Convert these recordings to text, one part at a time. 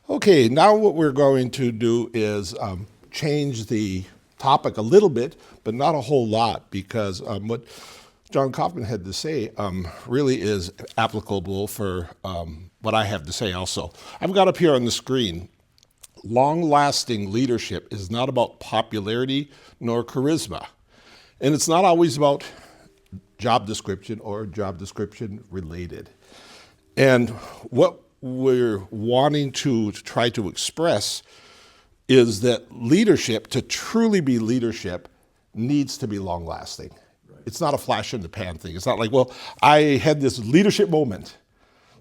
Okay, now what we're going to do is change the topic a little bit, but not a whole lot, because what John Kaufman had to say really is applicable for what I have to say also. I've got up here on the screen, long-lasting leadership is not about popularity nor charisma. And it's not always about job description or job description related. And what we're wanting to try to express is that leadership, to truly be leadership, needs to be long-lasting. Right. It's not a flash in the pan thing. It's not like, well, I had this leadership moment.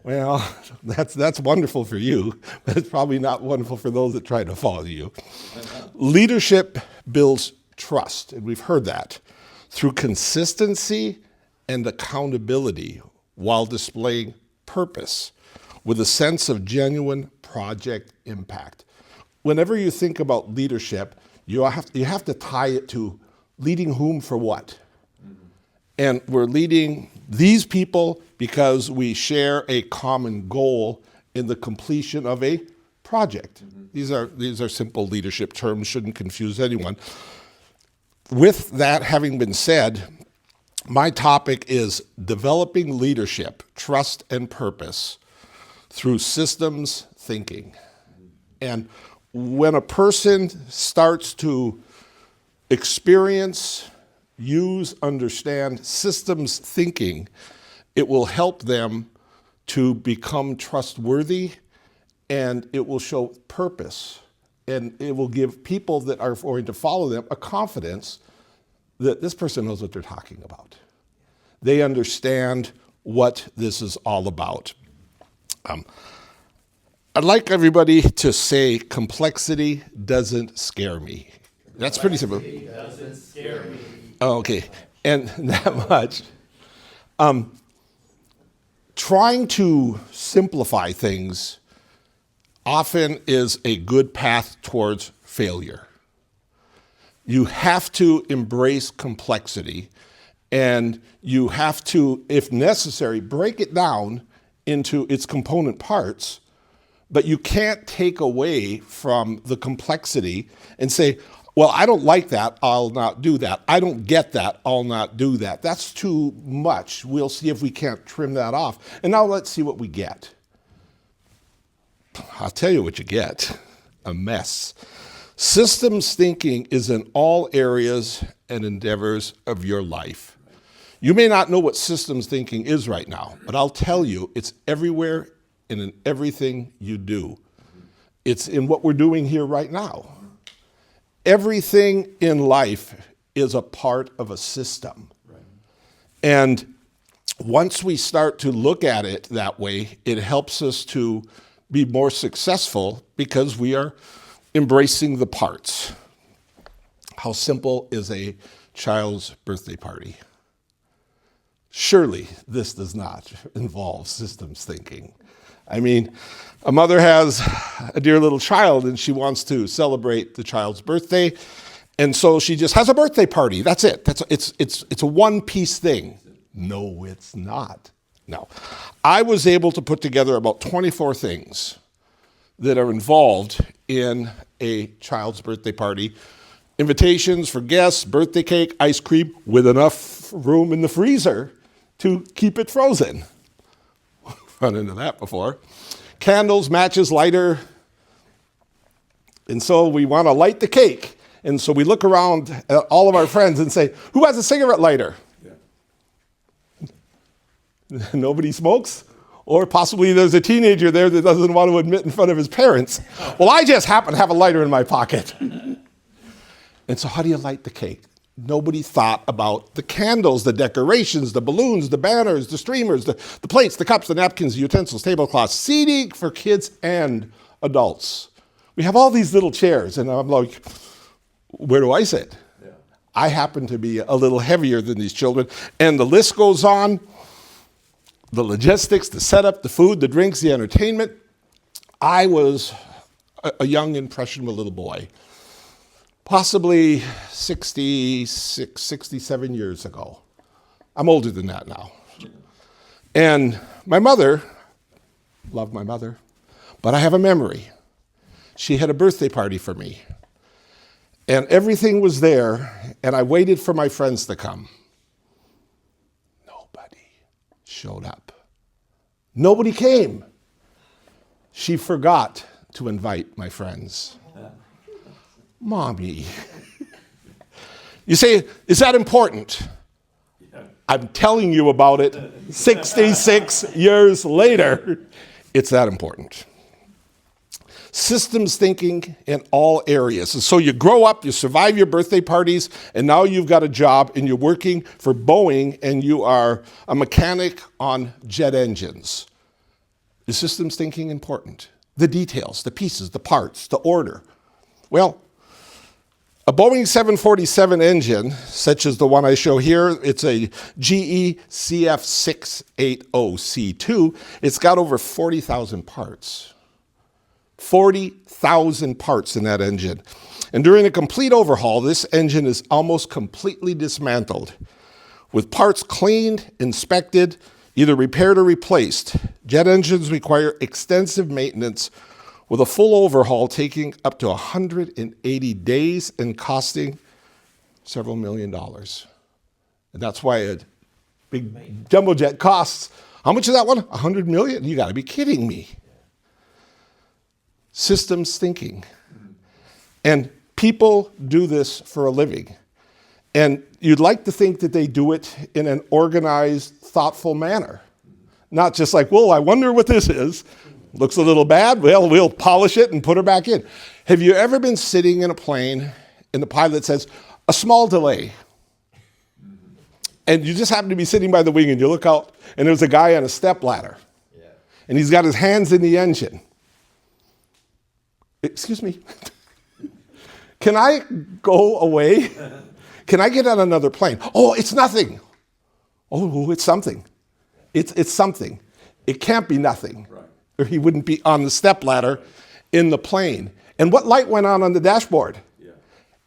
Well, that's wonderful for you, but it's probably not wonderful for those that try to follow you. Leadership builds trust, and we've heard that, through consistency and accountability while displaying purpose with a sense of genuine project impact. Whenever you think about leadership, you have to tie it to leading whom for what. And we're leading these people because we share a common goal in the completion of a project. These are simple leadership terms, shouldn't confuse anyone. With that having been said, my topic is developing leadership, trust, and purpose through systems thinking. And when a person starts to experience, use, understand systems thinking, it will help them to become trustworthy, and it will show purpose. And it will give people that are going to follow them a confidence that this person knows what they're talking about. They understand what this is all about. I'd like everybody to say complexity doesn't scare me. That's pretty simple. Complexity doesn't scare me. Oh, okay, and that much. Trying to simplify things often is a good path towards failure. You have to embrace complexity, and you have to, if necessary, break it down into its component parts, but you can't take away from the complexity and say, well, I don't like that, I'll not do that. I don't get that, I'll not do that. That's too much. We'll see if we can't trim that off. And now let's see what we get. I'll tell you what you get, a mess. Systems thinking is in all areas and endeavors of your life. You may not know what systems thinking is right now, but I'll tell you, it's everywhere and in everything you do. It's in what we're doing here right now. Everything in life is a part of a system. Right. And once we start to look at it that way, it helps us to be more successful because we are embracing the parts. How simple is a child's birthday party? Surely this does not involve systems thinking. I mean, a mother has a dear little child and she wants to celebrate the child's birthday, and so she just has a birthday party. That's it. It's a one-piece thing. No, it's not. No. I was able to put together about 24 things that are involved in a child's birthday party. Invitations for guests, birthday cake, ice cream, with enough room in the freezer to keep it frozen. Run into that before. Candles, matches, lighter. And so we want to light the cake. And so we look around at all of our friends and say, who has a cigarette lighter? Yeah. Nobody smokes? Or possibly there's a teenager there that doesn't want to admit in front of his parents, well, I just happen to have a lighter in my pocket. And so how do you light the cake? Nobody thought about the candles, the decorations, the balloons, the banners, the streamers, the plates, the cups, the napkins, the utensils, tablecloths, seating for kids and adults. We have all these little chairs, and I'm like, where do I sit? Yeah. I happen to be a little heavier than these children, and the list goes on. The logistics, the setup, the food, the drinks, the entertainment. I was a young, impressionable little boy. Possibly 66, 67 years ago. I'm older than that now. And my mother, love my mother, but I have a memory. she had a birthday party for me. And everything was there, and I waited for my friends to come. Nobody showed up. Nobody came. She forgot to invite my friends. Mommy. You say, is that important? I'm telling you about it 66 years later. It's that important. Systems thinking in all areas. And so you grow up, you survive your birthday parties, and now you've got a job and you're working for Boeing and you are a mechanic on jet engines. Is systems thinking important? The details, the pieces, the parts, the order. Well, a Boeing 747 engine, such as the one I show here, it's a GE CF680C2. It's got over 40,000 parts. 40,000 parts in that engine. And during a complete overhaul, this engine is almost completely dismantled, with parts cleaned, inspected, either repaired or replaced. Jet engines require extensive maintenance, with a full overhaul taking up to 180 days and costing several $1 million. And that's why a big jumbo jet costs, how much is that one? $100 million? You gotta be kidding me. Systems thinking. And people do this for a living. And you'd like to think that they do it in an organized, thoughtful manner. Not just like, well, I wonder what this is. Looks a little bad. Well, we'll polish it and put her back in. Have you ever been sitting in a plane and the pilot says, a small delay? And you just happen to be sitting by the wing and you look out and there's a guy on a step ladder. Yeah. And he's got his hands in the engine. Excuse me. Can I go away? Can I get on another plane? Oh, it's nothing. Oh, it's something. It's something. It can't be nothing. Right. Or he wouldn't be on the stepladder in the plane. And what light went on the dashboard? Yeah.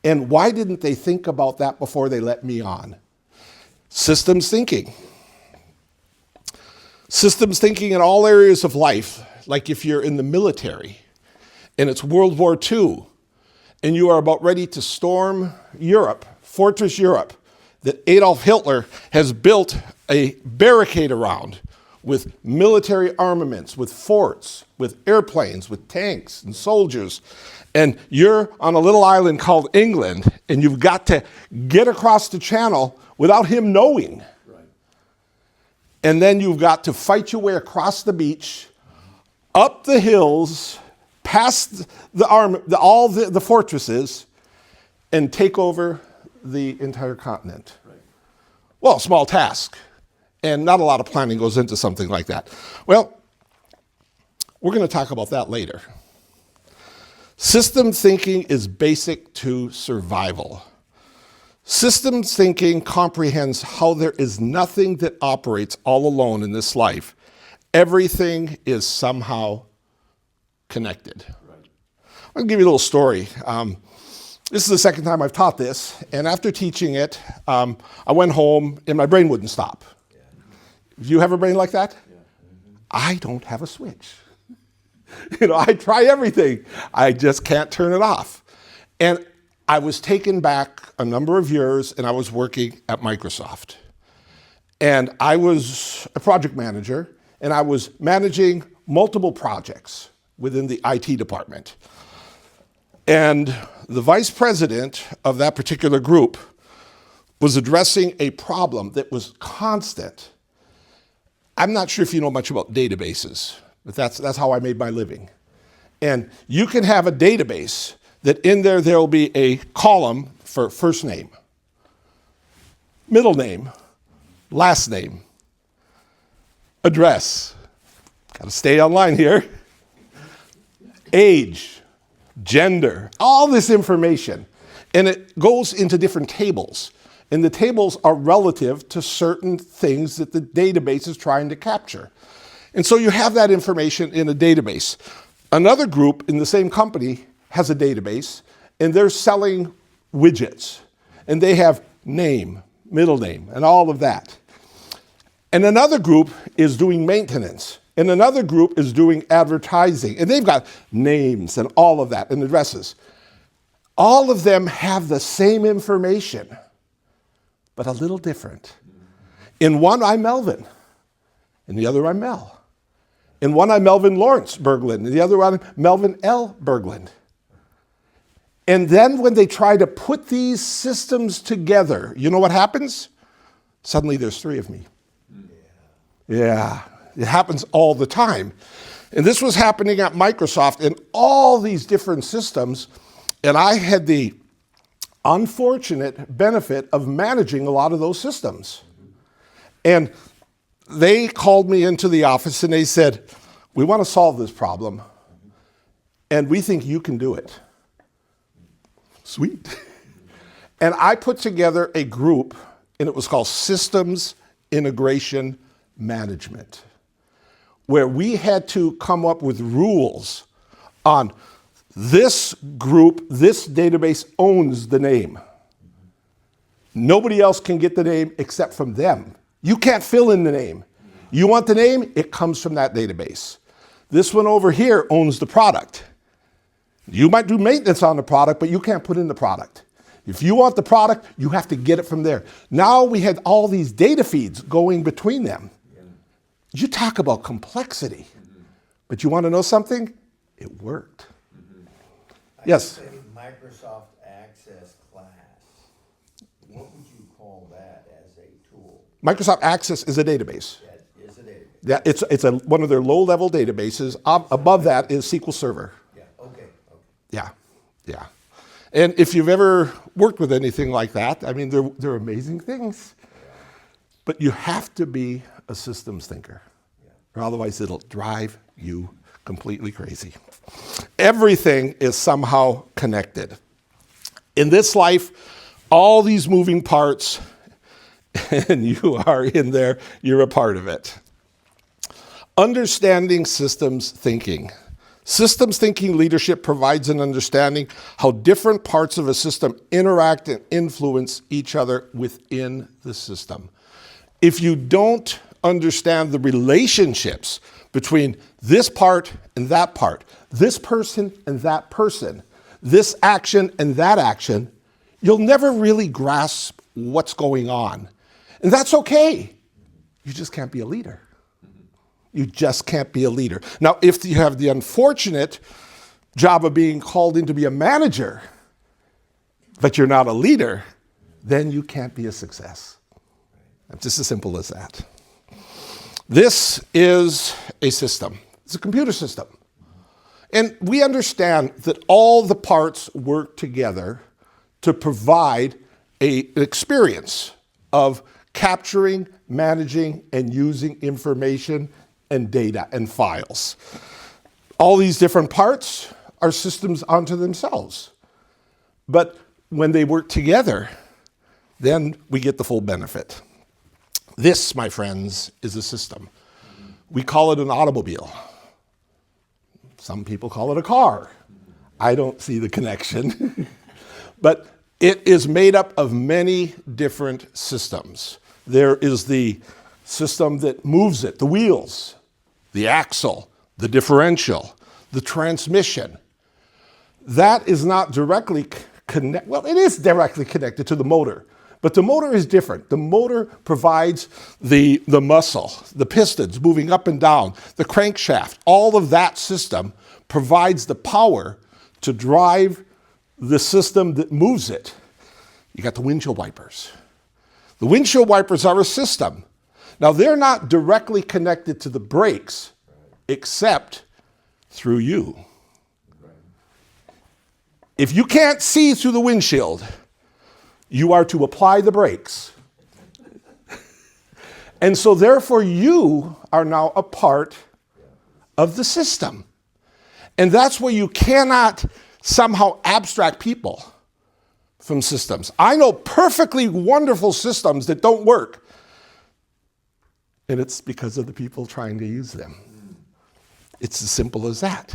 And why didn't they think about that before they let me on? Systems thinking. Systems thinking in all areas of life, like if you're in the military and it's World War II and you are about ready to storm Europe, Fortress Europe, that Adolf Hitler has built a barricade around with military armaments, with forts, with airplanes, with tanks and soldiers. And you're on a little island called England, and you've got to get across the channel without him knowing. Right. And then you've got to fight your way across the beach, up the hills, past all the fortresses, and take over the entire continent. Right. Well, small task. And not a lot of planning goes into something like that. Well, we're going to talk about that later. System thinking is basic to survival. Systems thinking comprehends how there is nothing that operates all alone in this life. Everything is somehow connected. Right. I'll give you a little story. This is the second time I've taught this, and after teaching it, I went home and my brain wouldn't stop. Do you have a brain like that? Yeah. Mm-hmm. I don't have a switch. I try everything. I just can't turn it off. And I was taken back a number of years and I was working at Microsoft. And I was a project manager and I was managing multiple projects within the IT department. And the vice president of that particular group was addressing a problem that was constant. I'm not sure if you know much about databases, but that's how I made my living. And you can have a database that in there will be a column for first name, middle name, last name, address, got to stay online here, age, gender, all this information. And it goes into different tables. And the tables are relative to certain things that the database is trying to capture. And so you have that information in a database. Another group in the same company has a database, and they're selling widgets. And they have name, middle name, and all of that. And another group is doing maintenance. And another group is doing advertising. And they've got names and all of that and addresses. All of them have the same information, but a little different. In one, I'm Melvin. In the other, I'm Mel. In one, I'm Melvin Lawrence Berglund. In the other one, I'm Melvin L. Berglund. And then when they try to put these systems together, you know what happens? Suddenly there's three of me. Yeah, it happens all the time. And this was happening at Microsoft in all these different systems. And I had the unfortunate benefit of managing a lot of those systems. And they called me into the office and they said, we want to solve this problem. And we think you can do it. Sweet. And I put together a group, and it was called Systems Integration Management, where we had to come up with rules on this group, this database owns the name. Nobody else can get the name except from them. You can't fill in the name. You want the name, it comes from that database. This one over here owns the product. You might do maintenance on the product, but you can't put in the product. If you want the product, you have to get it from there. Now we had all these data feeds going between them. You talk about complexity. But you want to know something? It worked. Yes? Microsoft Access class. What would you call that as a tool? Microsoft Access is a database. That is a database. Yeah, it's one of their low-level databases. Above that is SQL Server. Yeah, okay. Yeah, yeah. And if you've ever worked with anything like that, I mean, they're amazing things. But you have to be a systems thinker, or otherwise it'll drive you completely crazy. Everything is somehow connected. In this life, all these moving parts, and you are in there, you're a part of it. Understanding systems thinking. Systems thinking leadership provides an understanding how different parts of a system interact and influence each other within the system. If you don't understand the relationships between this part and that part, this person and that person, this action and that action, you'll never really grasp what's going on. And that's okay. You just can't be a leader. You just can't be a leader. Now, if you have the unfortunate job of being called in to be a manager, but you're not a leader, then you can't be a success. It's just as simple as that. This is a system. It's a computer system. And we understand that all the parts work together to provide an experience of capturing, managing, and using information and data and files. All these different parts are systems unto themselves. But when they work together, then we get the full benefit. This, my friends, is a system. We call it an automobile. Some people call it a car. I don't see the connection. But it is made up of many different systems. There is the system that moves it, the wheels, the axle, the differential, the transmission. That is not directly connected. Well, it is directly connected to the motor, but the motor is different. The motor provides the muscle, the pistons moving up and down, the crankshaft. All of that system provides the power to drive the system that moves it. You got the windshield wipers. The windshield wipers are a system. Now, they're not directly connected to the brakes, except through you. If you can't see through the windshield, you are to apply the brakes. And so, therefore, you are now a part of the system. And that's where you cannot somehow abstract people from systems. I know perfectly wonderful systems that don't work. And it's because of the people trying to use them. It's as simple as that.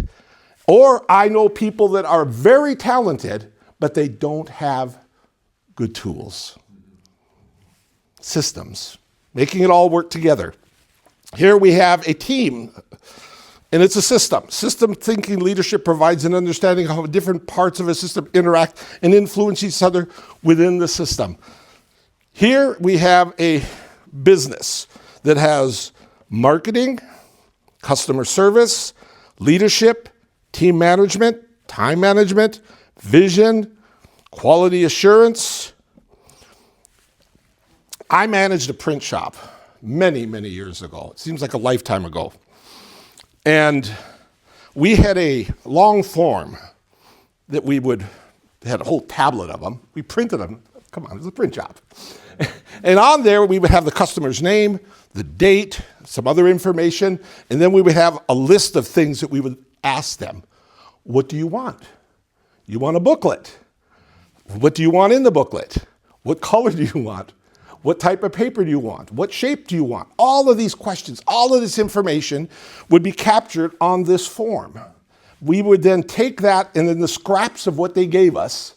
Or I know people that are very talented, but they don't have good tools. Systems. Making it all work together. Here we have a team, and it's a system. System thinking leadership provides an understanding of how different parts of a system interact and influence each other within the system. Here we have a business that has marketing, customer service, leadership, team management, time management, vision, quality assurance. I managed a print shop many, many years ago. It seems like a lifetime ago. And we had a long form that we had a whole tablet of them. We printed them. Come on, it was a print shop. And on there, we would have the customer's name, the date, some other information, and then we would have a list of things that we would ask them. What do you want? You want a booklet. What do you want in the booklet? What color do you want? What type of paper do you want? What shape do you want? All of these questions, all of this information would be captured on this form. We would then take that and then the scraps of what they gave us,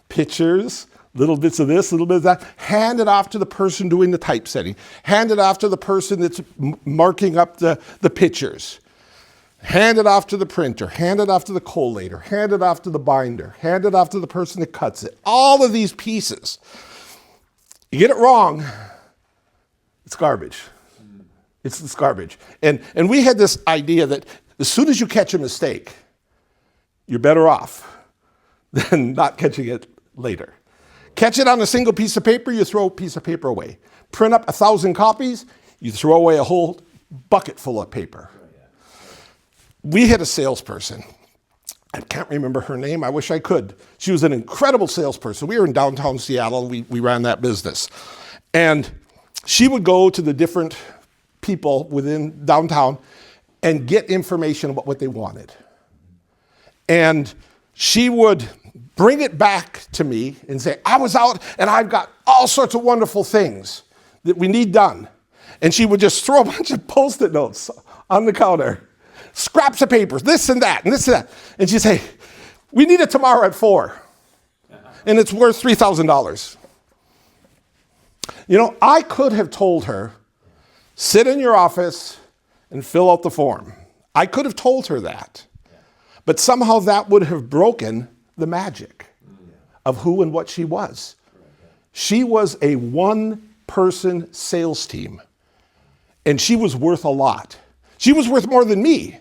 pictures, little bits of this, little bit of that, hand it off to the person doing the typesetting, hand it off to the person that's marking up the pictures, hand it off to the printer, hand it off to the collator, hand it off to the binder, hand it off to the person that cuts it. All of these pieces. You get it wrong, it's garbage. It's garbage. And we had this idea that as soon as you catch a mistake, you're better off than not catching it later. Catch it on a single piece of paper, you throw a piece of paper away. Print up 1,000 copies, you throw away a whole bucket full of paper. We had a salesperson. I can't remember her name. I wish I could. She was an incredible salesperson. We were in downtown Seattle. We ran that business. And she would go to the different people within downtown and get information about what they wanted. And she would bring it back to me and say, I was out and I've got all sorts of wonderful things that we need done. And she would just throw a bunch of Post-it notes on the counter, scraps of papers, this and that, and this and that. And she'd say, we need it tomorrow at 4. And it's worth $3,000. You know, I could have told her, sit in your office and fill out the form. I could have told her that. But somehow that would have broken the magic of who and what she was. She was a one-person sales team, and she was worth a lot. She was worth more than me.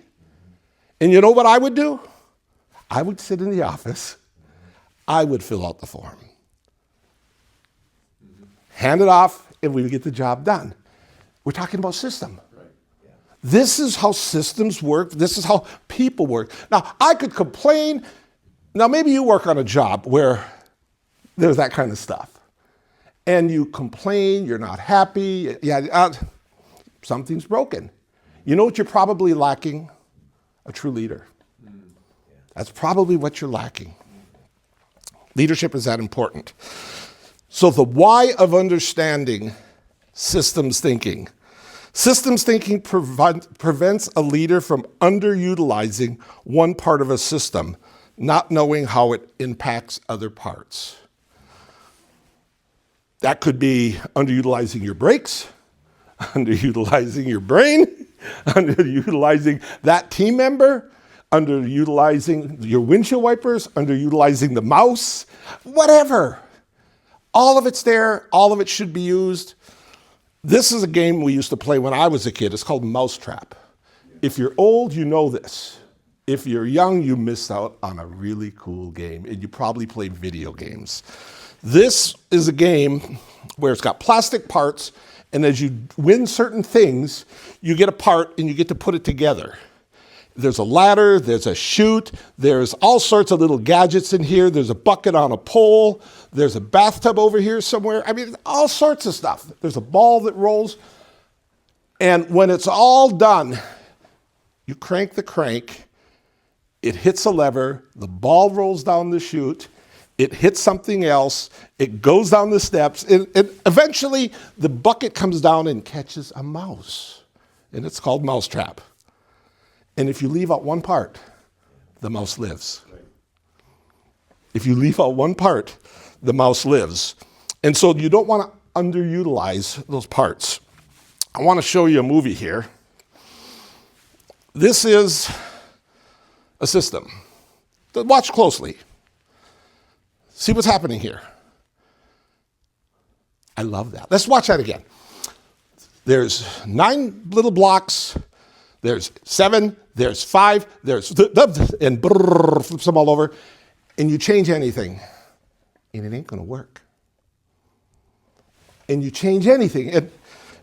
And you know what I would do? I would sit in the office. I would fill out the form. Hand it off, and we would get the job done. We're talking about system. This is how systems work. This is how people work. Now, I could complain. Now, maybe you work on a job where there's that kind of stuff. And you complain, you're not happy, something's broken. You know what you're probably lacking? A true leader. That's probably what you're lacking. Leadership is that important. So the why of understanding systems thinking. Systems thinking prevents a leader from underutilizing one part of a system, not knowing how it impacts other parts. That could be underutilizing your brakes, underutilizing your brain, underutilizing that team member, underutilizing your windshield wipers, underutilizing the mouse, whatever. All of it's there, all of it should be used. This is a game we used to play when I was a kid. It's called Mousetrap. If you're old, you know this. If you're young, you missed out on a really cool game, and you probably play video games. This is a game where it's got plastic parts, and as you win certain things, you get a part and you get to put it together. There's a ladder, there's a chute, there's all sorts of little gadgets in here. There's a bucket on a pole, there's a bathtub over here somewhere. I mean, all sorts of stuff. There's a ball that rolls. And when it's all done, you crank the crank, it hits a lever, the ball rolls down the chute, it hits something else, it goes down the steps, and eventually the bucket comes down and catches a mouse. And it's called Mousetrap. And if you leave out one part, the mouse lives. If you leave out one part, the mouse lives. And so you don't want to underutilize those parts. I want to show you a movie here. This is a system. Watch closely. See what's happening here. I love that. Let's watch that again. There's 9 little blocks. There's 7. There's 5. There's and flips them all over. And you change anything, and it ain't going to work. And you change anything.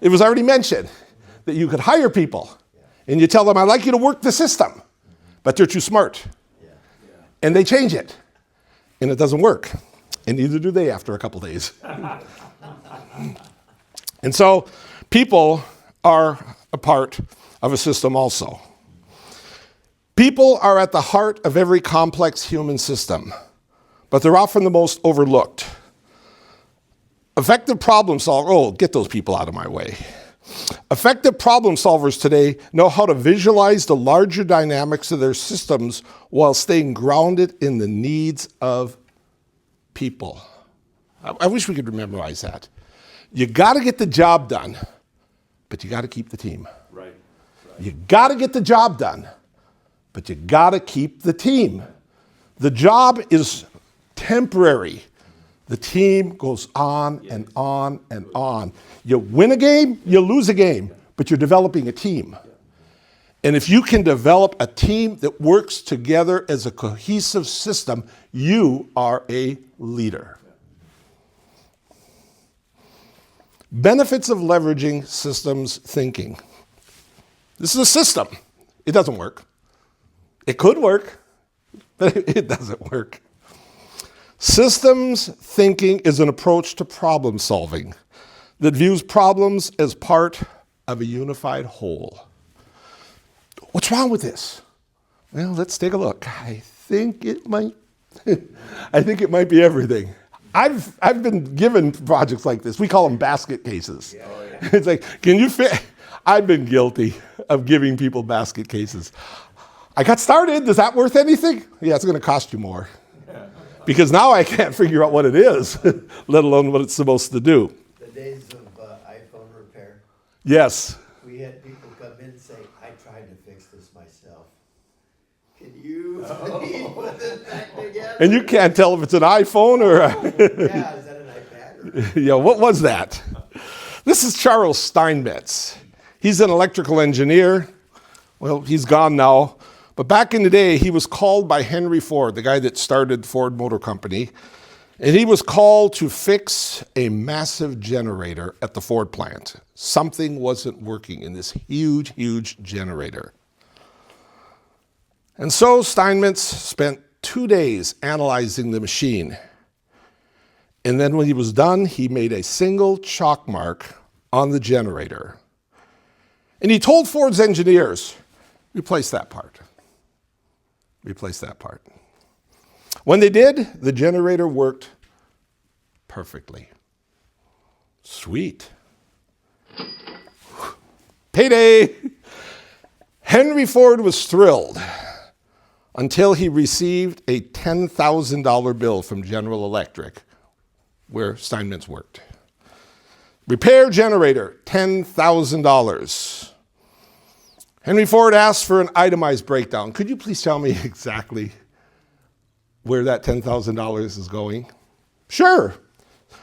It was already mentioned that you could hire people, and you tell them, I'd like you to work the system, but they're too smart. And they change it, and it doesn't work. And neither do they after a couple days. And so people are a part of a system also. People are at the heart of every complex human system, but they're often the most overlooked. Effective problem solvers, get those people out of my way. Effective problem solvers today know how to visualize the larger dynamics of their systems while staying grounded in the needs of people. I wish we could memorize that. You got to get the job done, but you got to keep the team. Right. You got to get the job done, but you got to keep the team. The job is temporary. The team goes on and on and on. You win a game, you lose a game, but you're developing a team. And if you can develop a team that works together as a cohesive system, you are a leader. Benefits of leveraging systems thinking. This is a system. It doesn't work. It could work, but it doesn't work. Systems thinking is an approach to problem solving that views problems as part of a unified whole. What's wrong with this? Well, let's take a look. I think it might be everything. I've been given projects like this. We call them basket cases. It's like, can you fit? I've been guilty of giving people basket cases. I got started. Is that worth anything? Yeah, it's going to cost you more. Because now I can't figure out what it is, let alone what it's supposed to do. The days of iPhone repair, Yes. we had people come in and say, I tried to fix this myself. Can you put this back together? And you can't tell if it's an iPhone or Yeah, is that an iPad? Or? yeah, what was that? This is Charles Steinmetz. He's an electrical engineer. Well, he's gone now. But back in the day, he was called by Henry Ford, the guy that started Ford Motor Company, and he was called to fix a massive generator at the Ford plant. Something wasn't working in this huge, huge generator. And so Steinmetz spent 2 days analyzing the machine. And then when he was done, he made a single chalk mark on the generator. And he told Ford's engineers, replace that part. Replace that part. When they did, the generator worked perfectly. Sweet. Payday! Henry Ford was thrilled until he received a $10,000 bill from General Electric, where Steinmetz worked. Repair generator, $10,000. Henry Ford asked for an itemized breakdown. Could you please tell me exactly where that $10,000 is going? Sure,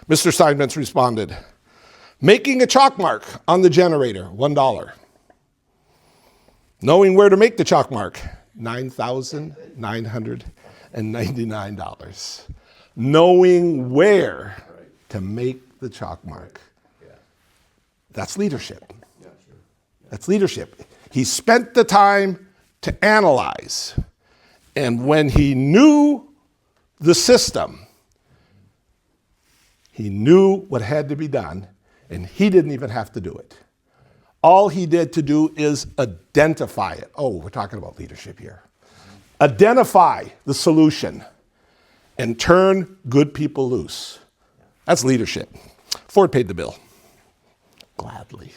Mr. Steinmetz responded. Making a chalk mark on the generator, $1. Knowing where to make the chalk mark, $9,999. Knowing where to make the chalk mark. That's leadership. That's leadership. He spent the time to analyze. And when he knew the system, he knew what had to be done, and he didn't even have to do it. All he did to do is identify it. Oh, we're talking about leadership here. Identify the solution and turn good people loose. That's leadership. Ford paid the bill. Gladly.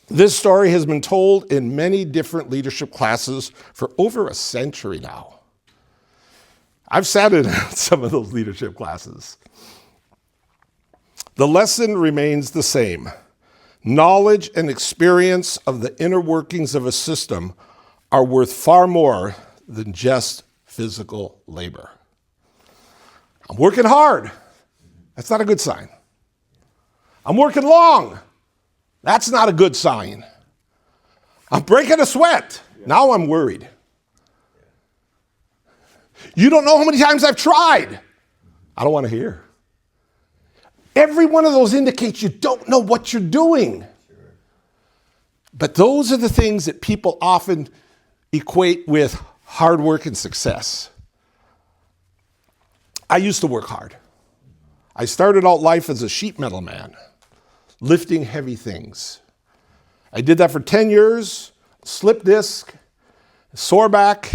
This story has been told in many different leadership classes for over a century now. I've sat in some of those leadership classes. The lesson remains the same. Knowledge and experience of the inner workings of a system are worth far more than just physical labor. I'm working hard. That's not a good sign. I'm working long. That's not a good sign. I'm breaking a sweat. Now I'm worried. You don't know how many times I've tried. I don't want to hear. Every one of those indicates you don't know what you're doing. But those are the things that people often equate with hard work and success. I used to work hard. I started out life as a sheet metal man, lifting heavy things. I did that for 10 years, slip disc, sore back,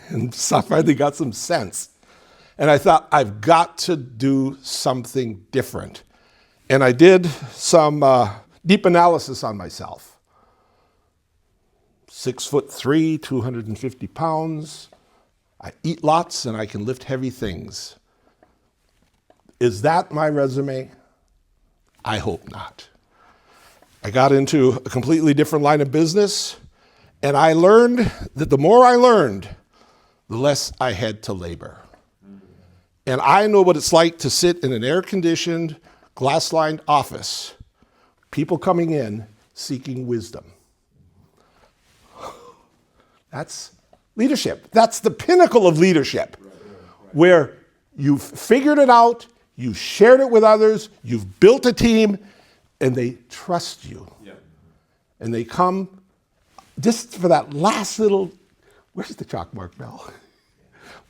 and so I finally got some sense. And I thought, I've got to do something different. And I did some deep analysis on myself. 6'3", 250 pounds. I eat lots and I can lift heavy things. Is that my resume? I hope not. I got into a completely different line of business, and I learned that the more I learned, the less I had to labor. And I know what it's like to sit in an air-conditioned, glass-lined office, people coming in seeking wisdom. That's leadership. That's the pinnacle of leadership, where you've figured it out, you've shared it with others, you've built a team, and they trust you. Yeah. And they come just for that last little, where's the chalk mark, Mel?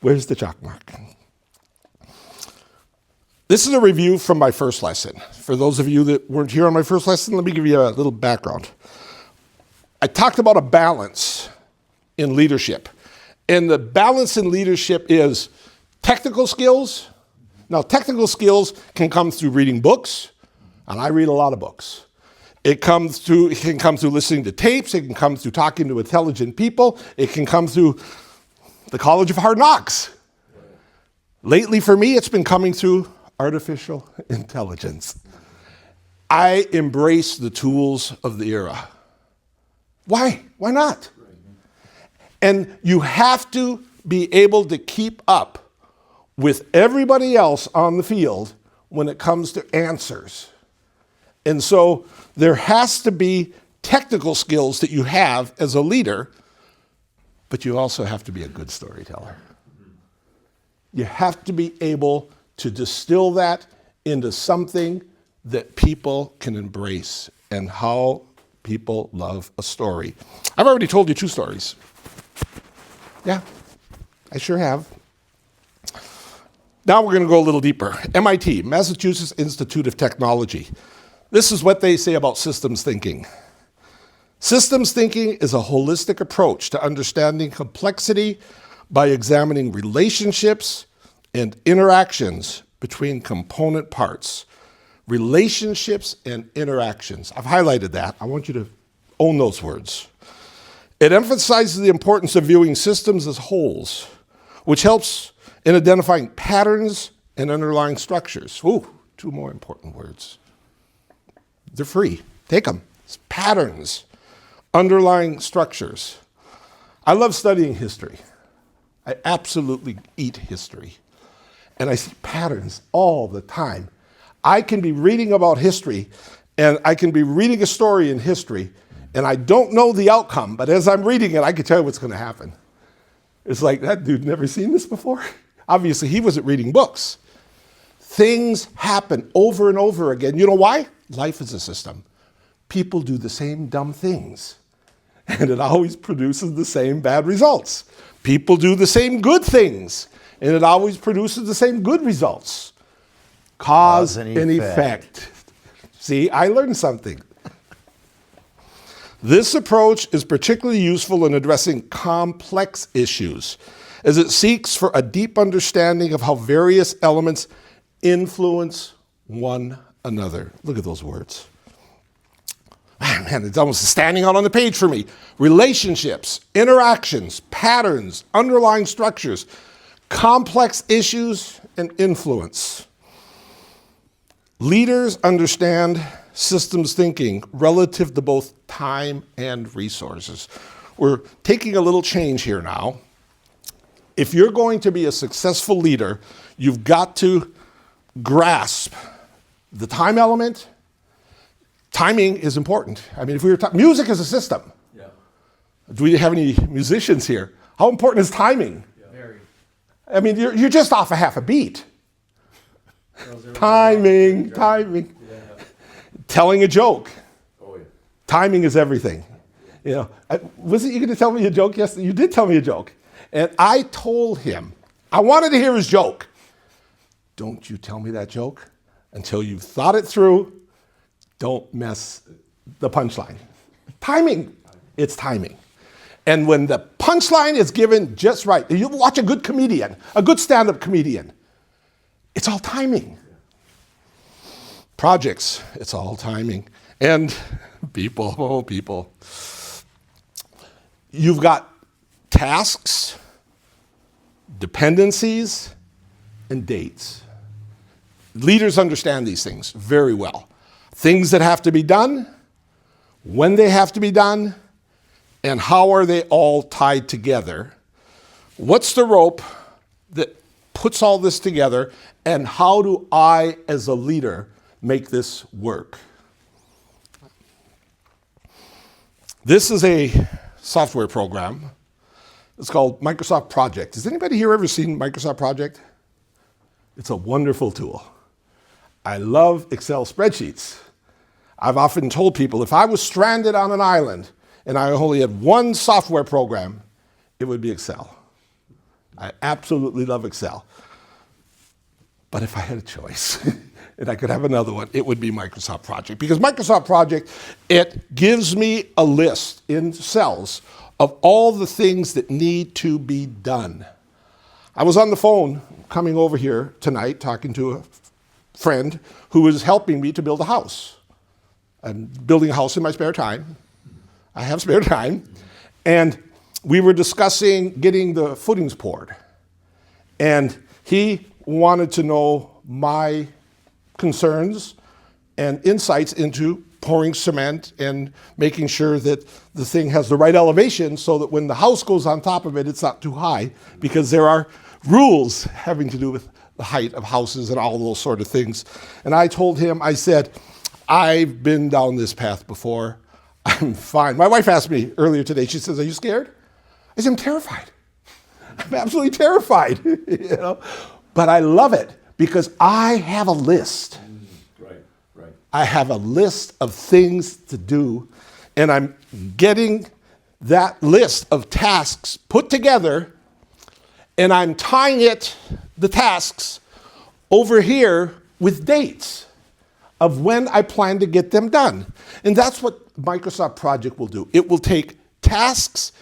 Where's the chalk mark? This is a review from my first lesson. For those of you that weren't here on my first lesson, let me give you a little background. I talked about a balance in leadership. And the balance in leadership is technical skills. Now, technical skills can come through reading books, and I read a lot of books. It can come through listening to tapes. It can come through talking to intelligent people. It can come through the College of Hard Knocks. Lately, for me, it's been coming through artificial intelligence. I embrace the tools of the era. Why? Why not? And you have to be able to keep up with everybody else on the field when it comes to answers. And so there has to be technical skills that you have as a leader, but you also have to be a good storyteller. You have to be able to distill that into something that people can embrace, and how people love a story. I've already told you 2 stories. Yeah, I sure have. Now we're going to go a little deeper. MIT, Massachusetts Institute of Technology. This is what they say about systems thinking. Systems thinking is a holistic approach to understanding complexity by examining relationships and interactions between component parts. Relationships and interactions. I've highlighted that. I want you to own those words. It emphasizes the importance of viewing systems as wholes, which helps in identifying patterns and underlying structures. Ooh, 2 more important words. They're free. Take them. It's patterns, underlying structures. I love studying history. I absolutely eat history. And I see patterns all the time. I can be reading about history, and I can be reading a story in history, and I don't know the outcome, but as I'm reading it, I can tell you what's going to happen. It's like, that dude never seen this before? Obviously, he wasn't reading books. Things happen over and over again. You know why? Life is a system. People do the same dumb things, and it always produces the same bad results. People do the same good things, and it always produces the same good results. Cause and effect. See, I learned something. This approach is particularly useful in addressing complex issues, as it seeks for a deep understanding of how various elements influence one another. Look at those words. Man, it's almost standing out on the page for me. Relationships, interactions, patterns, underlying structures, complex issues, and influence. Leaders understand systems thinking relative to both time and resources. We're taking a little change here now. If you're going to be a successful leader, you've got to grasp the time element. Timing is important. I mean, if we were talking, music is a system. Yeah. Do we have any musicians here? How important is timing? Very. I mean, you're just off a half a beat. Timing. Yeah. Telling a joke. Oh, yeah. Timing is everything. You know, wasn't you going to tell me a joke yesterday? You did tell me a joke. And I told him, I wanted to hear his joke. Don't you tell me that joke until you've thought it through. Don't mess the punchline. Timing, it's timing. And when the punchline is given just right, you watch a good comedian, a good stand-up comedian, it's all timing. Projects, it's all timing. And people, oh people. You've got tasks, dependencies, and dates. Leaders understand these things very well. Things that have to be done, when they have to be done, and how are they all tied together? What's the rope that puts all this together, and how do I, as a leader, make this work? This is a software program. It's called Microsoft Project. Has anybody here ever seen Microsoft Project? It's a wonderful tool. I love Excel spreadsheets. I've often told people if I was stranded on an island and I only had one software program, it would be Excel. I absolutely love Excel. But if I had a choice and I could have another one, it would be Microsoft Project. Because Microsoft Project, it gives me a list in cells of all the things that need to be done. I was on the phone coming over here tonight talking to a friend who was helping me to build a house. I'm building a house in my spare time. I have spare time. And we were discussing getting the footings poured. And he wanted to know my concerns and insights into pouring cement and making sure that the thing has the right elevation so that when the house goes on top of it, it's not too high, because there are rules having to do with the height of houses and all those sort of things. And I told him, I said, I've been down this path before. I'm fine. My wife asked me earlier today, she says, are you scared? I said, I'm terrified. I'm absolutely terrified. You know? But I love it because I have a list. Right. I have a list of things to do, and I'm getting that list of tasks put together, and I'm tying the tasks over here with dates of when I plan to get them done. And that's what Microsoft Project will do. It will take tasks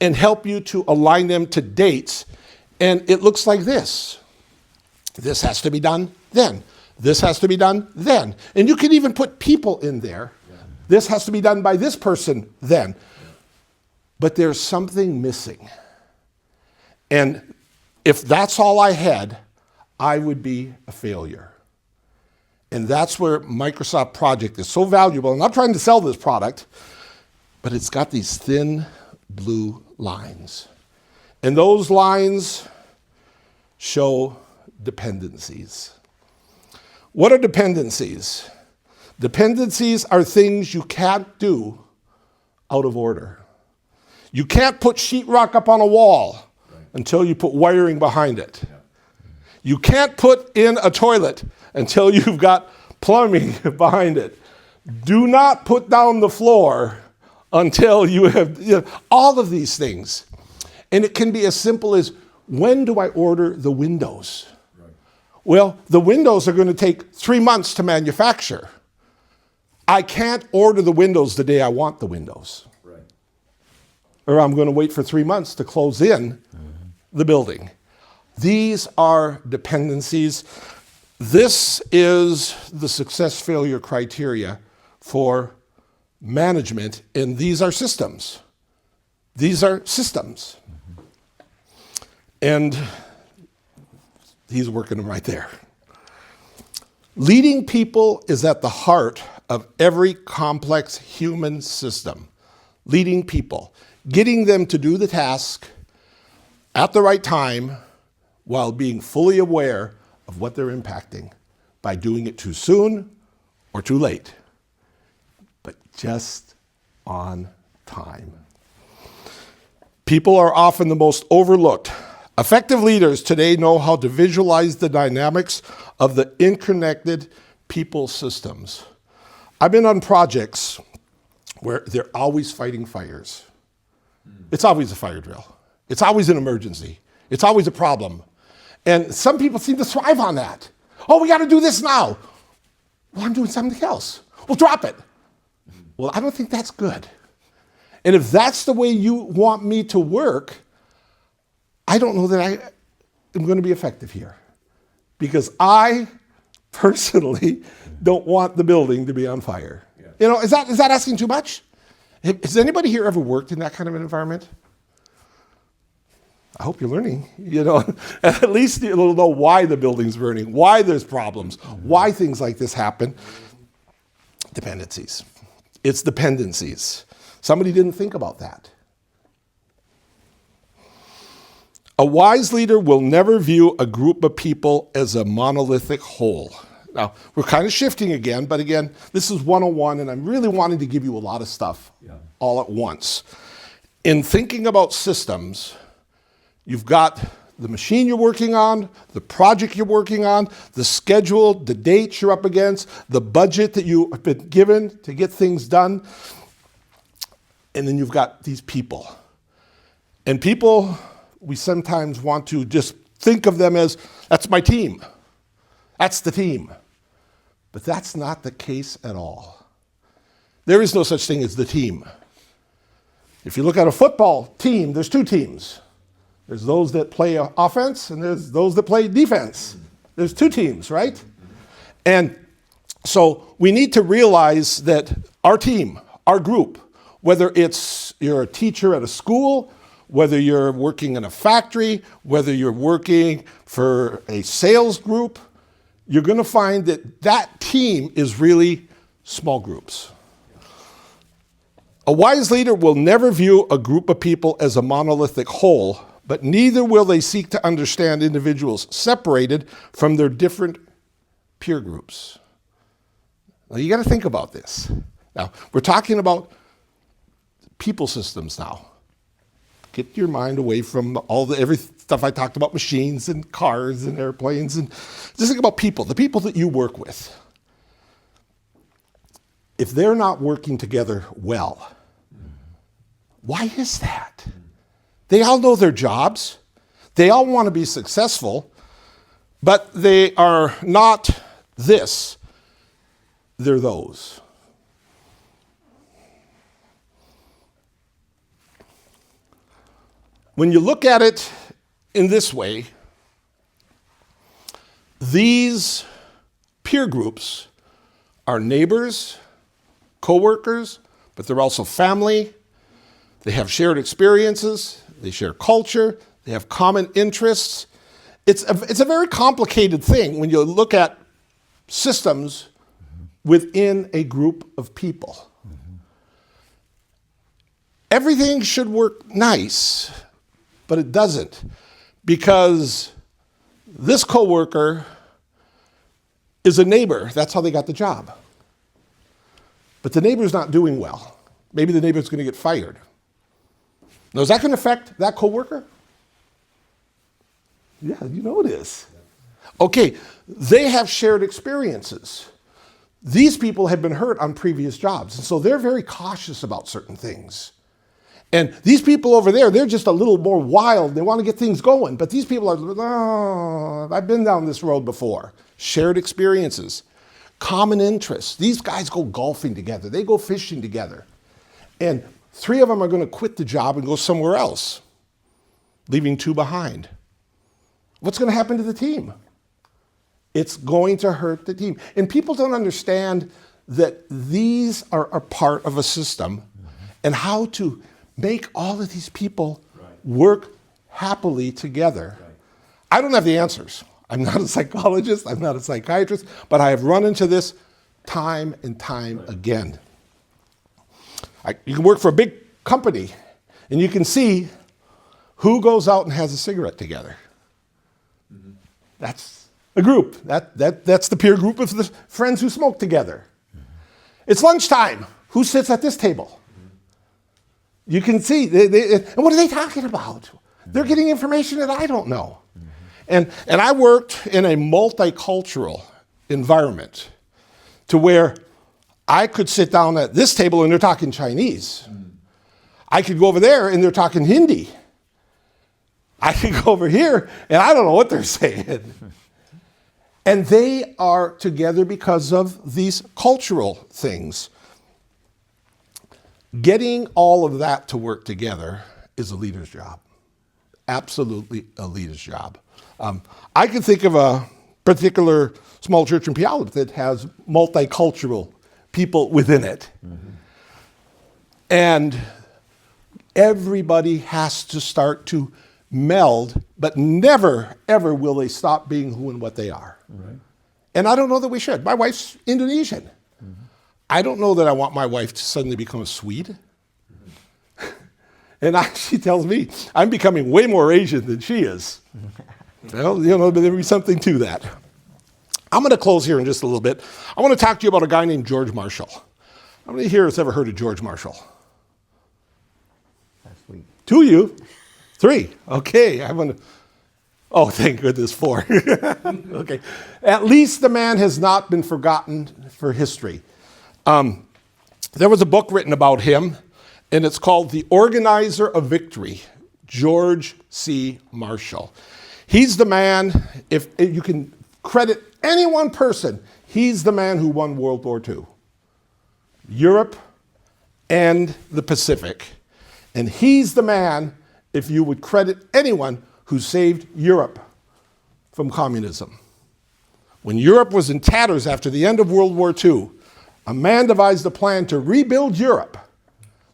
and help you to align them to dates. And it looks like this. This has to be done then. This has to be done then. And you can even put people in there. Yeah. This has to be done by this person then. But there's something missing. And if that's all I had, I would be a failure. And that's where Microsoft Project is so valuable. I'm not trying to sell this product, but it's got these thin blue lines. And those lines show dependencies. What are dependencies? Dependencies are things you can't do out of order. You can't put sheetrock up on a wall until you put wiring behind it. Yeah. You can't put in a toilet until you've got plumbing behind it. Do not put down the floor until you have all of these things. And it can be as simple as, when do I order the windows? Right. Well, the windows are going to take 3 months to manufacture. I can't order the windows the day I want the windows. Right. Or I'm going to wait for 3 months to close in the building. These are dependencies. This is the success failure criteria for management, and these are systems. These are systems. And he's working them right there. Leading people is at the heart of every complex human system, leading people, getting them to do the task at the right time while being fully aware of what they're impacting by doing it too soon or too late, but just on time. People are often the most overlooked. Effective leaders today know how to visualize the dynamics of the interconnected people systems. I've been on projects where they're always fighting fires. It's always a fire drill. It's always an emergency. It's always a problem. And some people seem to thrive on that. Oh, we got to do this now. Well, I'm doing something else. Well, drop it. Well, I don't think that's good. And if that's the way you want me to work, I don't know that I am going to be effective here. Because I personally don't want the building to be on fire. Yeah. You know, is that asking too much? Has anybody here ever worked in that kind of an environment? I hope you're learning, you know. At least you'll know why the building's burning, why there's problems, why things like this happen. Dependencies. It's dependencies. Somebody didn't think about that. A wise leader will never view a group of people as a monolithic whole. Now, we're kind of shifting again, but again, this is 101, and I'm really wanting to give you a lot of stuff all at once. In thinking about systems, you've got the machine you're working on, the project you're working on, the schedule, the dates you're up against, the budget that you have been given to get things done, and then you've got these people. And people, we sometimes want to just think of them as, that's my team. That's the team. But that's not the case at all. There is no such thing as the team. If you look at a football team, there's two teams. There's those that play offense and there's those that play defense. There's two teams, right? And so we need to realize that our team, our group, whether it's you're a teacher at a school, whether you're working in a factory, whether you're working for a sales group, you're going to find that that team is really small groups. A wise leader will never view a group of people as a monolithic whole, but neither will they seek to understand individuals separated from their different peer groups. Now, you got to think about this. Now, we're talking about people systems now. Get your mind away from every stuff I talked about, machines and cars and airplanes, and just think about people, the people that you work with. If they're not working together well, why is that? They all know their jobs. They all want to be successful, but they are not this. They're those. When you look at it in this way, these peer groups are neighbors, co-workers, but they're also family. They have shared experiences. They share culture. They have common interests. It's a very complicated thing when you look at systems within a group of people. Everything should work nice, but it doesn't, because this coworker is a neighbor. That's how they got the job. But the neighbor's not doing well. Maybe the neighbor's going to get fired. Now, is that going to affect that coworker? Yeah, you know it is. Okay, they have shared experiences. These people have been hurt on previous jobs, and so they're very cautious about certain things. And these people over there, they're just a little more wild. They want to get things going. But these people are, oh, I've been down this road before. Shared experiences, common interests. These guys go golfing together. They go fishing together. And 3 of them are going to quit the job and go somewhere else, leaving 2 behind. What's going to happen to the team? It's going to hurt the team. And people don't understand that these are a part of a system and how to make all of these people work happily together. I don't have the answers. I'm not a psychologist. I'm not a psychiatrist. But I have run into this time and time again. You can work for a big company, and you can see who goes out and has a cigarette together. Mm-hmm. That's a group. That's the peer group of the friends who smoke together. Mm-hmm. It's lunchtime. Who sits at this table? Mm-hmm. You can see. And what are they talking about? Mm-hmm. They're getting information that I don't know. Mm-hmm. And I worked in a multicultural environment to where I could sit down at this table and they're talking Chinese. Mm-hmm. I could go over there and they're talking Hindi. I could go over here and I don't know what they're saying. And they are together because of these cultural things. Getting all of that to work together is a leader's job. Absolutely a leader's job. I can think of a particular small church in Puyallup that has multicultural people within it. Mm-hmm. And everybody has to start to meld, but never, ever will they stop being who and what they are. Right. And I don't know that we should. My wife's Indonesian. Mm-hmm. I don't know that I want my wife to suddenly become a Swede. Mm-hmm. And she tells me I'm becoming way more Asian than she is. Well, but there be something to that. I'm going to close here in just a little bit. I want to talk to you about a guy named George Marshall. How many here has ever heard of George Marshall? Last week. 2 of you? 3. Okay. Oh, thank goodness, 4. Okay. At least the man has not been forgotten for history. There was a book written about him, and it's called The Organizer of Victory, George C. Marshall. He's the man, if you can credit any one person, he's the man who won World War II. Europe and the Pacific. And he's the man, if you would credit anyone, who saved Europe from communism. When Europe was in tatters after the end of World War II, a man devised a plan to rebuild Europe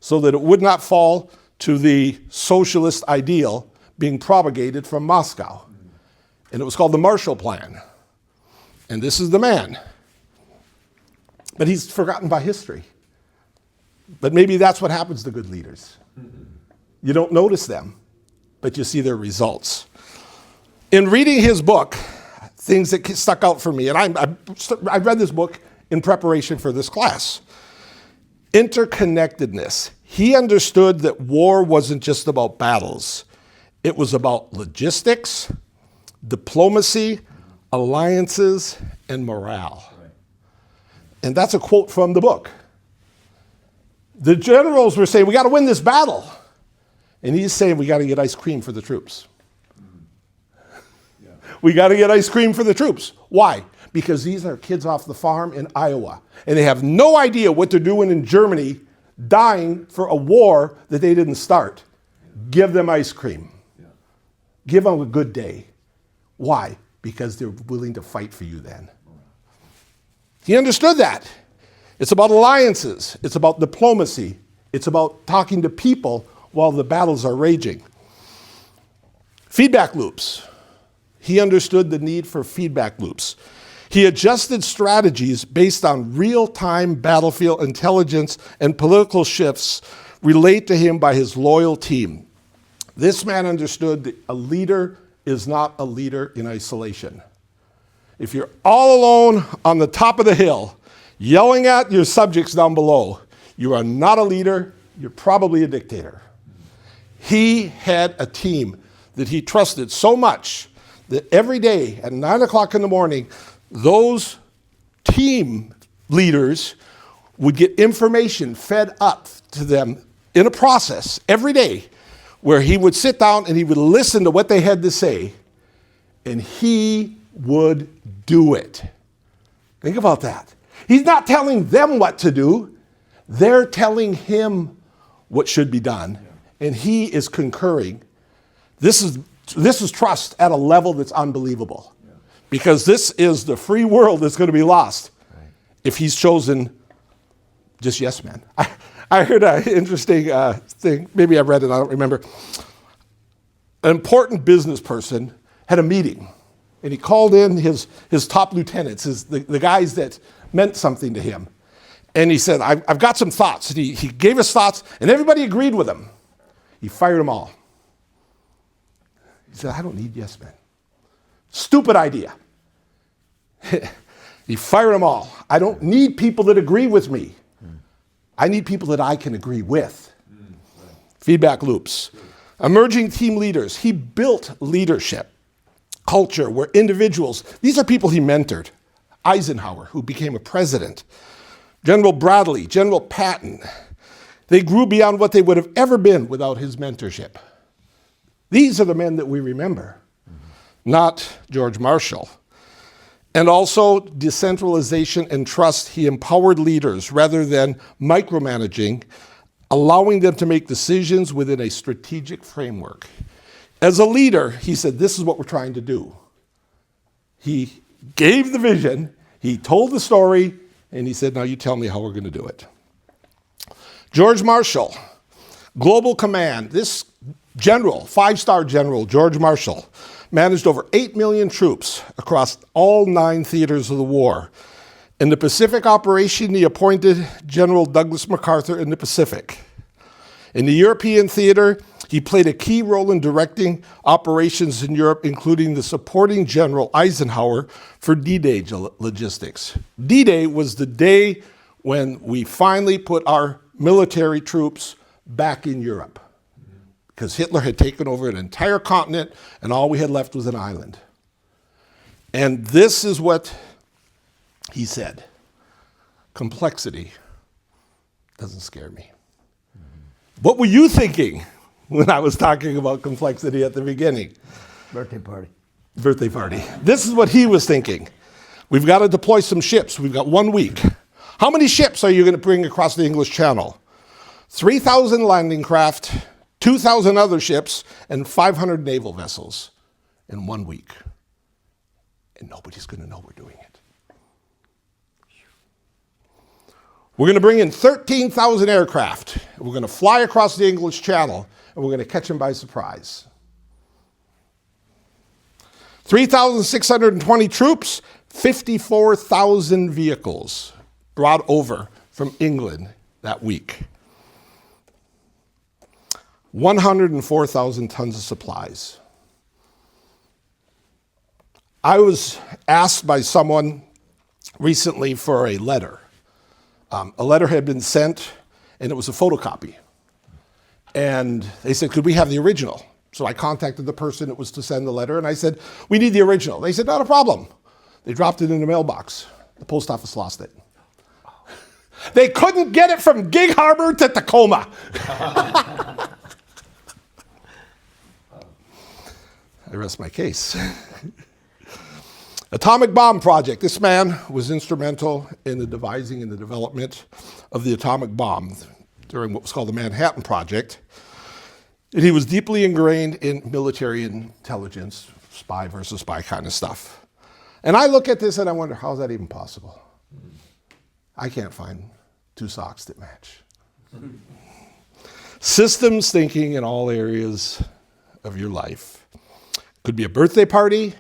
so that it would not fall to the socialist ideal being propagated from Moscow. And it was called the Marshall Plan. And this is the man. But he's forgotten by history. But maybe that's what happens to good leaders. You don't notice them, but you see their results. In reading his book, things that stuck out for me, and I read this book in preparation for this class. Interconnectedness. He understood that war wasn't just about battles. It was about logistics, diplomacy, alliances, and morale. Right. And that's a quote from the book. The generals were saying, we got to win this battle. And he's saying, we got to get ice cream for the troops. Yeah. We got to get ice cream for the troops. Why? Because these are kids off the farm in Iowa. And they have no idea what they're doing in Germany, dying for a war that they didn't start. Give them ice cream. Yeah. Give them a good day. Why? Because they're willing to fight for you then. He understood that. It's about alliances. It's about diplomacy. It's about talking to people while the battles are raging. Feedback loops. He understood the need for feedback loops. He adjusted strategies based on real-time battlefield intelligence and political shifts relayed to him by his loyal team. This man understood that a leader is not a leader in isolation. If you're all alone on the top of the hill, yelling at your subjects down below, you are not a leader, you're probably a dictator. He had a team that he trusted so much that every day at 9 o'clock in the morning, those team leaders would get information fed up to them in a process every day where he would sit down and he would listen to what they had to say, and he would do it. Think about that. He's not telling them what to do. They're telling him what should be done, and he is concurring. This is trust at a level that's unbelievable, because this is the free world that's going to be lost if he's chosen just yes men. I heard an interesting thing. Maybe I read it, I don't remember. An important business person had a meeting, and he called in his top lieutenants, the guys that meant something to him. And he said, I've got some thoughts. And he gave us thoughts, and everybody agreed with him. He fired them all. He said, I don't need yes men. Stupid idea. He fired them all. I don't need people that agree with me. I need people that I can agree with. Feedback loops. Emerging team leaders. He built leadership, culture, where individuals, these are people he mentored. Eisenhower, who became a president. General Bradley, General Patton. They grew beyond what they would have ever been without his mentorship. These are the men that we remember, not George Marshall. And also decentralization and trust. He empowered leaders rather than micromanaging, allowing them to make decisions within a strategic framework. As a leader, he said, this is what we're trying to do. He gave the vision, he told the story, and he said, now you tell me how we're going to do it. George Marshall, Global Command. This general, 5-star general, George Marshall, managed over 8 million troops across all 9 theaters of the war. In the Pacific operation, he appointed General Douglas MacArthur in the Pacific. In the European theater, he played a key role in directing operations in Europe, including the supporting General Eisenhower for D-Day logistics. D-Day was the day when we finally put our military troops back in Europe, because Hitler had taken over an entire continent and all we had left was an island. And this is what he said: complexity doesn't scare me. What were you thinking when I was talking about complexity at the beginning? Birthday party. Birthday party. This is what he was thinking. We've got to deploy some ships. We've got 1 week. How many ships are you going to bring across the English Channel? 3,000 landing craft, 2,000 other ships, and 500 naval vessels in 1 week. And nobody's going to know we're doing it. We're going to bring in 13,000 aircraft. We're going to fly across the English Channel, and we're going to catch them by surprise. 3,620 troops, 54,000 vehicles brought over from England that week. 104,000 tons of supplies. I was asked by someone recently for a letter. A letter had been sent, and it was a photocopy. And they said, could we have the original? So I contacted the person that was to send the letter, and I said, we need the original. They said, not a problem. They dropped it in the mailbox. The post office lost it. They couldn't get it from Gig Harbor to Tacoma. I rest my case. Atomic bomb project. This man was instrumental in the devising and the development of the atomic bomb during what was called the Manhattan Project. And he was deeply ingrained in military intelligence, spy versus spy kind of stuff. And I look at this and I wonder, how is that even possible? I can't find 2 socks that match. Systems thinking in all areas of your life. Could be a birthday party,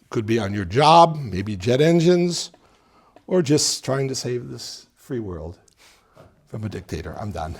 could be on your job, maybe jet engines, or just trying to save this free world from a dictator. I'm done.